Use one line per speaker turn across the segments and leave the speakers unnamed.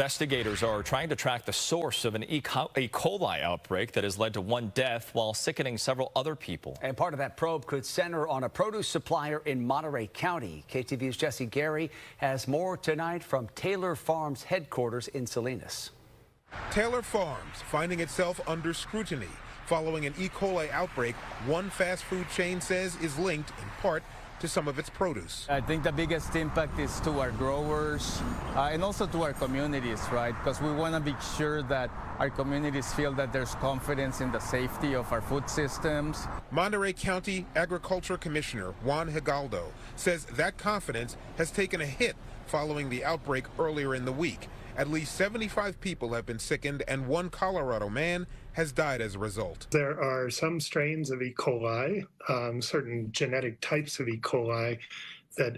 Investigators are trying to track the source of an E. coli outbreak that has led to one death while sickening several other people.
And part of that probe could center on a produce supplier in Monterey County. KTVU's Jesse Gary has more tonight from Taylor Farms headquarters in Salinas.
Taylor Farms finding itself under scrutiny following an E. coli outbreak one fast food chain says is linked in part to some of its produce.
I think the biggest impact is to our growers and also to our communities, right? Because we want to be sure that our communities feel that there's confidence in the safety of our food systems.
Monterey County Agriculture Commissioner Juan Higaldo says that confidence has taken a hit following the outbreak earlier in the week. At least 75 people have been sickened and one Colorado man has died as a result.
There are some strains of E. coli, certain genetic types of E. coli that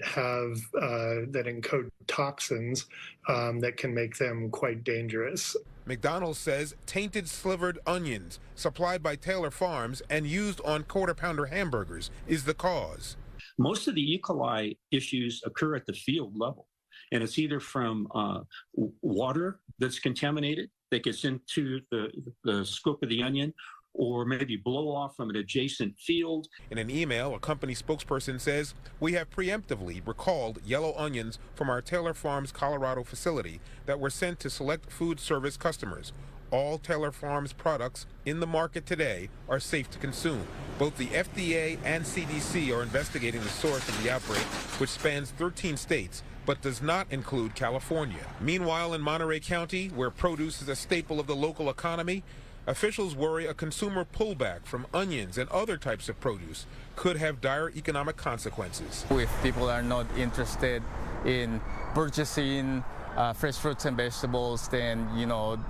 encode toxins that can make them quite dangerous.
McDonald's says tainted slivered onions supplied by Taylor Farms and used on quarter pounder hamburgers is the cause.
Most of the E. coli issues occur at the field level. And it's either from water that's contaminated that gets into the scope of the onion, or maybe blow off from an adjacent field.
In an email, a company spokesperson says, "We have preemptively recalled yellow onions from our Taylor Farms Colorado facility that were sent to select food service customers. All Taylor Farms products in the market today are safe to consume." Both the FDA and CDC are investigating the source of the outbreak, which spans 13 states, but does not include California. Meanwhile, in Monterey County, where produce is a staple of the local economy, officials worry a consumer pullback from onions and other types of produce could have dire economic consequences.
If people are not interested in purchasing fresh fruits and vegetables, then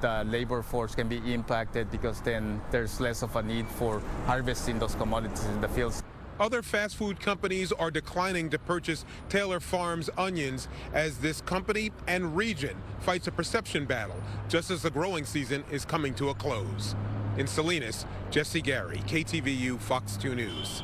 the labor force can be impacted, because then there's less of a need for harvesting those commodities in the fields.
Other fast food companies are declining to purchase Taylor Farms onions as this company and region fights a perception battle just as the growing season is coming to a close. In Salinas, Jesse Gary, KTVU Fox 2 News.